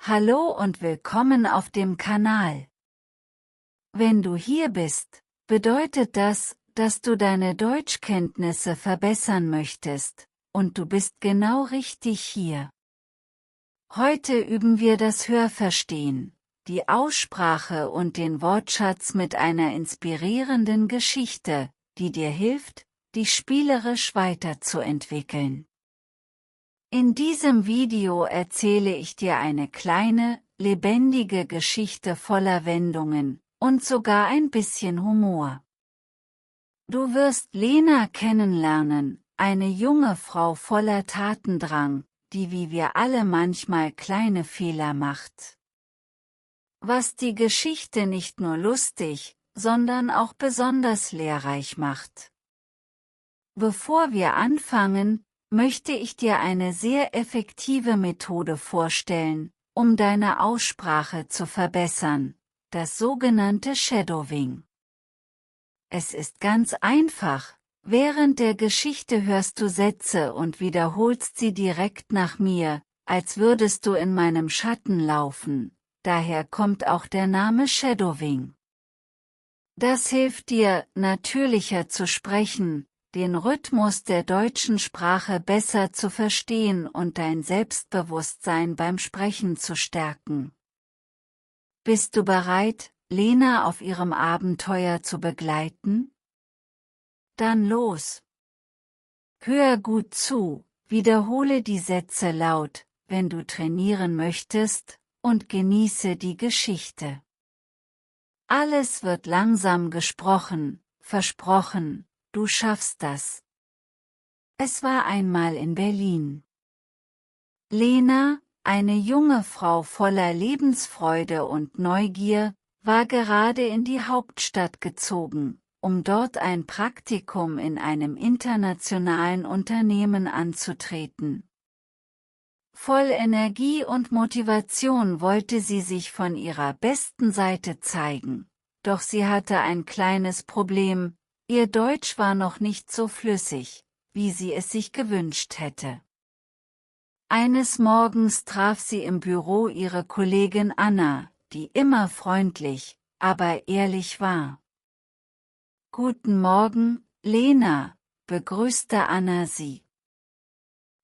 Hallo und willkommen auf dem Kanal. Wenn du hier bist, bedeutet das, dass du deine Deutschkenntnisse verbessern möchtest, und du bist genau richtig hier. Heute üben wir das Hörverstehen, die Aussprache und den Wortschatz mit einer inspirierenden Geschichte, die dir hilft, dich spielerisch weiterzuentwickeln. In diesem Video erzähle ich dir eine kleine, lebendige Geschichte voller Wendungen und sogar ein bisschen Humor. Du wirst Lena kennenlernen, eine junge Frau voller Tatendrang, die wie wir alle manchmal kleine Fehler macht. Was die Geschichte nicht nur lustig, sondern auch besonders lehrreich macht. Bevor wir anfangen, möchte ich dir eine sehr effektive Methode vorstellen, um deine Aussprache zu verbessern, das sogenannte Shadowing. Es ist ganz einfach, während der Geschichte hörst du Sätze und wiederholst sie direkt nach mir, als würdest du in meinem Schatten laufen, daher kommt auch der Name Shadowing. Das hilft dir, natürlicher zu sprechen, den Rhythmus der deutschen Sprache besser zu verstehen und dein Selbstbewusstsein beim Sprechen zu stärken. Bist du bereit, Lena auf ihrem Abenteuer zu begleiten? Dann los! Hör gut zu, wiederhole die Sätze laut, wenn du trainieren möchtest, und genieße die Geschichte. Alles wird langsam gesprochen, versprochen. Du schaffst das. Es war einmal in Berlin. Lena, eine junge Frau voller Lebensfreude und Neugier, war gerade in die Hauptstadt gezogen, um dort ein Praktikum in einem internationalen Unternehmen anzutreten. Voll Energie und Motivation wollte sie sich von ihrer besten Seite zeigen, doch sie hatte ein kleines Problem. Ihr Deutsch war noch nicht so flüssig, wie sie es sich gewünscht hätte. Eines Morgens traf sie im Büro ihre Kollegin Anna, die immer freundlich, aber ehrlich war. »Guten Morgen, Lena«, begrüßte Anna sie.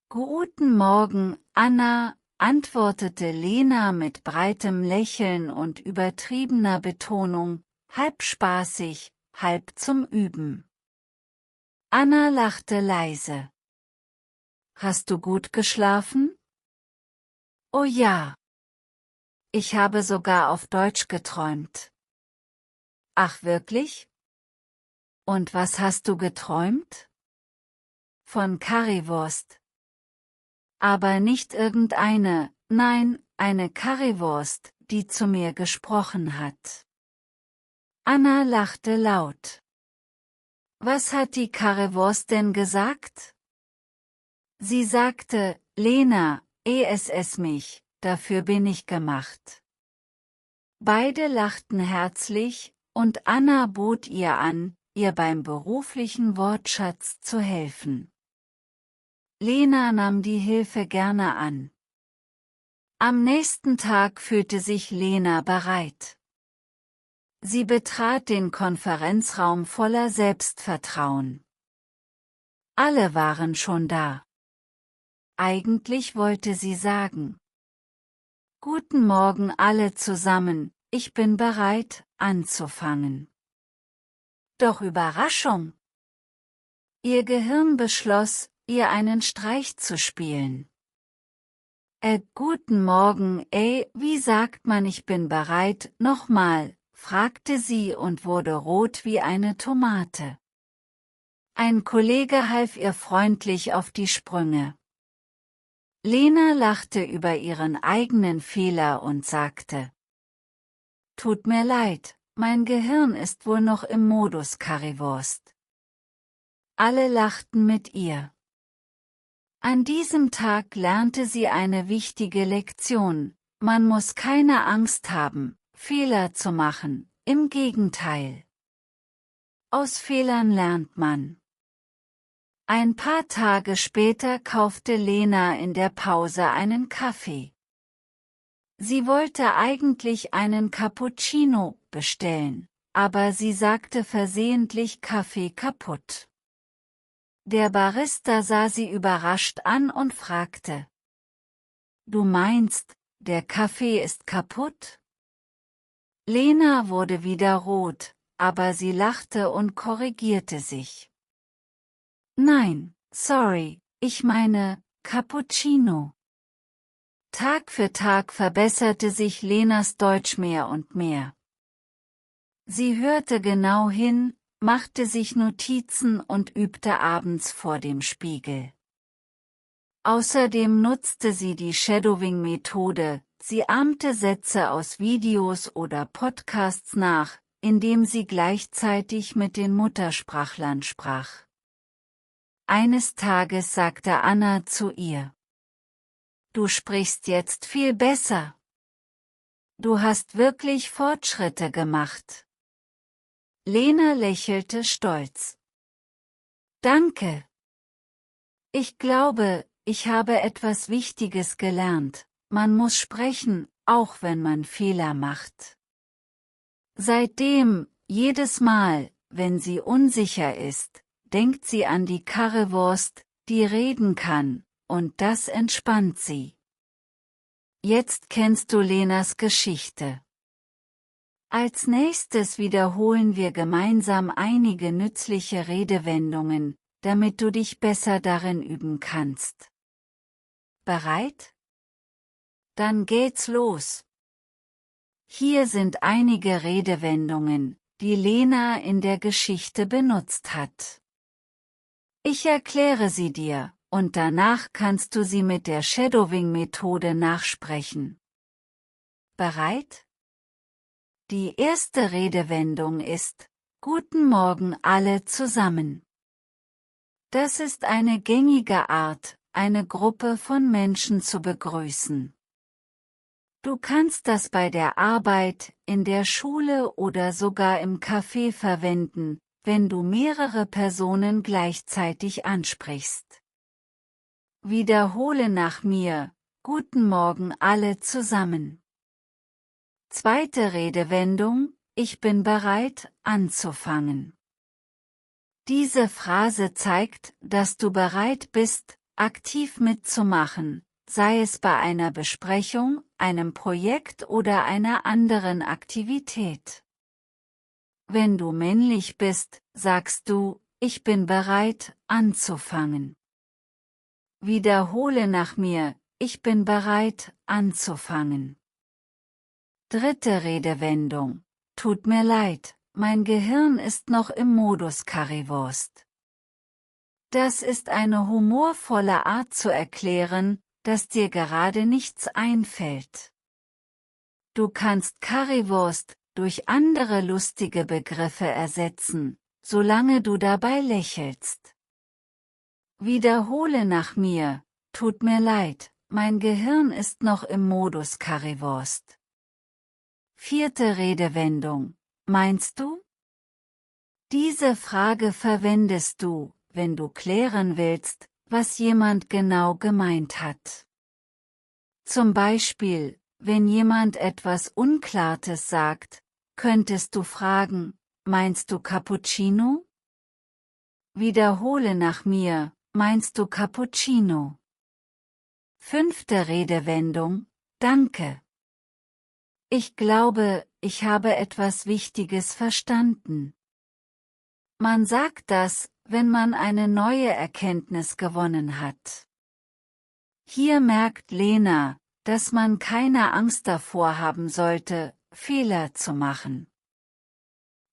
»Guten Morgen, Anna«, antwortete Lena mit breitem Lächeln und übertriebener Betonung, halb spaßig, halb zum Üben. Anna lachte leise. »Hast du gut geschlafen?« »Oh ja. Ich habe sogar auf Deutsch geträumt.« »Ach wirklich? Und was hast du geträumt?« »Von Currywurst.« »Aber nicht irgendeine, nein, eine Currywurst, die zu mir gesprochen hat.« Anna lachte laut. »Was hat die Currywurst denn gesagt?« »Sie sagte, Lena, es mich, dafür bin ich gemacht.« Beide lachten herzlich, und Anna bot ihr an, ihr beim beruflichen Wortschatz zu helfen. Lena nahm die Hilfe gerne an. Am nächsten Tag fühlte sich Lena bereit. Sie betrat den Konferenzraum voller Selbstvertrauen. Alle waren schon da. Eigentlich wollte sie sagen: »Guten Morgen alle zusammen, ich bin bereit, anzufangen.« Doch Überraschung! Ihr Gehirn beschloss, ihr einen Streich zu spielen. Guten Morgen, wie sagt man ich bin bereit, nochmal«, fragte sie und wurde rot wie eine Tomate. Ein Kollege half ihr freundlich auf die Sprünge. Lena lachte über ihren eigenen Fehler und sagte: »Tut mir leid, mein Gehirn ist wohl noch im Modus Currywurst.« Alle lachten mit ihr. An diesem Tag lernte sie eine wichtige Lektion: Man muss keine Angst haben, Fehler zu machen, im Gegenteil. Aus Fehlern lernt man. Ein paar Tage später kaufte Lena in der Pause einen Kaffee. Sie wollte eigentlich einen Cappuccino bestellen, aber sie sagte versehentlich Kaffee kaputt. Der Barista sah sie überrascht an und fragte: Du meinst, der Kaffee ist kaputt? Lena wurde wieder rot, aber sie lachte und korrigierte sich. Nein, sorry, ich meine, Cappuccino. Tag für Tag verbesserte sich Lenas Deutsch mehr und mehr. Sie hörte genau hin, machte sich Notizen und übte abends vor dem Spiegel. Außerdem nutzte sie die Shadowing-Methode, sie ahmte Sätze aus Videos oder Podcasts nach, indem sie gleichzeitig mit den Muttersprachlern sprach. Eines Tages sagte Anna zu ihr: Du sprichst jetzt viel besser. Du hast wirklich Fortschritte gemacht. Lena lächelte stolz. Danke. Ich glaube, ich habe etwas Wichtiges gelernt. Man muss sprechen, auch wenn man Fehler macht. Seitdem, jedes Mal, wenn sie unsicher ist, denkt sie an die Currywurst, die reden kann, und das entspannt sie. Jetzt kennst du Lenas Geschichte. Als nächstes wiederholen wir gemeinsam einige nützliche Redewendungen, damit du dich besser darin üben kannst. Bereit? Dann geht's los. Hier sind einige Redewendungen, die Lena in der Geschichte benutzt hat. Ich erkläre sie dir, und danach kannst du sie mit der Shadowing-Methode nachsprechen. Bereit? Die erste Redewendung ist: Guten Morgen alle zusammen. Das ist eine gängige Art, eine Gruppe von Menschen zu begrüßen. Du kannst das bei der Arbeit, in der Schule oder sogar im Café verwenden, wenn du mehrere Personen gleichzeitig ansprichst. Wiederhole nach mir: Guten Morgen alle zusammen. Zweite Redewendung: Ich bin bereit, anzufangen. Diese Phrase zeigt, dass du bereit bist, aktiv mitzumachen, sei es bei einer Besprechung, einem Projekt oder einer anderen Aktivität. Wenn du männlich bist, sagst du: Ich bin bereit, anzufangen. Wiederhole nach mir: Ich bin bereit, anzufangen. Dritte Redewendung: Tut mir leid, mein Gehirn ist noch im Modus Currywurst. Das ist eine humorvolle Art zu erklären, dass dir gerade nichts einfällt. Du kannst Currywurst durch andere lustige Begriffe ersetzen, solange du dabei lächelst. Wiederhole nach mir: Tut mir leid, mein Gehirn ist noch im Modus Currywurst. Vierte Redewendung: Meinst du? Diese Frage verwendest du, wenn du klären willst, was jemand genau gemeint hat. Zum Beispiel, wenn jemand etwas Unklares sagt, könntest du fragen: Meinst du Cappuccino? Wiederhole nach mir: Meinst du Cappuccino? Fünfte Redewendung: Danke. Ich glaube, ich habe etwas Wichtiges verstanden. Man sagt das, wenn man eine neue Erkenntnis gewonnen hat. Hier merkt Lena, dass man keine Angst davor haben sollte, Fehler zu machen.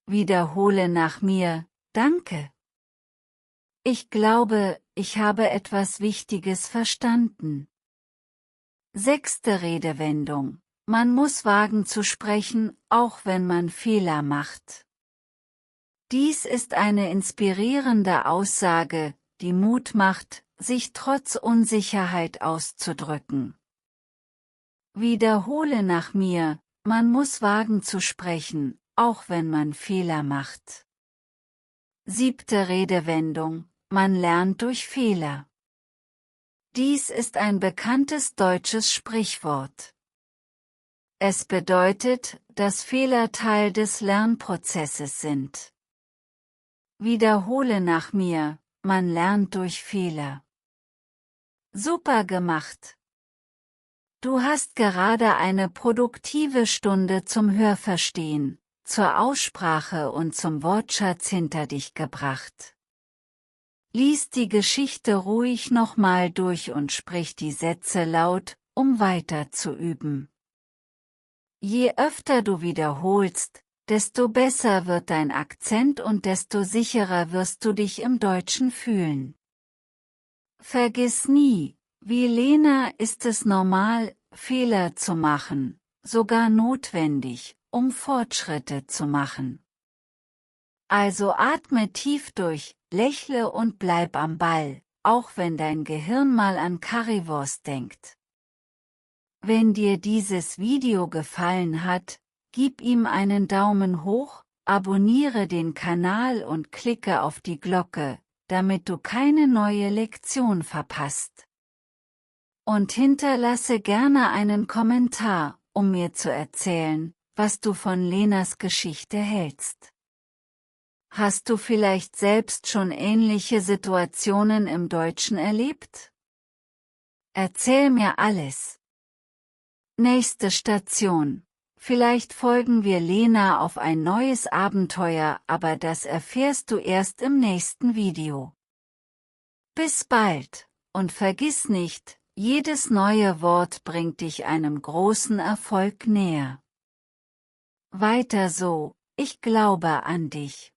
Wiederhole nach mir: Danke. Ich glaube, ich habe etwas Wichtiges verstanden. Sechste Redewendung: Man muss wagen zu sprechen, auch wenn man Fehler macht. Dies ist eine inspirierende Aussage, die Mut macht, sich trotz Unsicherheit auszudrücken. Wiederhole nach mir: Man muss wagen zu sprechen, auch wenn man Fehler macht. Siebte Redewendung: Man lernt durch Fehler. Dies ist ein bekanntes deutsches Sprichwort. Es bedeutet, dass Fehler Teil des Lernprozesses sind. Wiederhole nach mir, man lernt durch Fehler. Super gemacht! Du hast gerade eine produktive Stunde zum Hörverstehen, zur Aussprache und zum Wortschatz hinter dich gebracht. Lies die Geschichte ruhig nochmal durch und sprich die Sätze laut, um weiter zu üben. Je öfter du wiederholst, desto besser wird dein Akzent und desto sicherer wirst du dich im Deutschen fühlen. Vergiss nie, wie Lena ist es normal, Fehler zu machen, sogar notwendig, um Fortschritte zu machen. Also atme tief durch, lächle und bleib am Ball, auch wenn dein Gehirn mal an Currywurst denkt. Wenn dir dieses Video gefallen hat, gib ihm einen Daumen hoch, abonniere den Kanal und klicke auf die Glocke, damit du keine neue Lektion verpasst. Und hinterlasse gerne einen Kommentar, um mir zu erzählen, was du von Lenas Geschichte hältst. Hast du vielleicht selbst schon ähnliche Situationen im Deutschen erlebt? Erzähl mir alles. Nächste Station. Vielleicht folgen wir Lena auf ein neues Abenteuer, aber das erfährst du erst im nächsten Video. Bis bald, und vergiss nicht, jedes neue Wort bringt dich einem großen Erfolg näher. Weiter so, ich glaube an dich.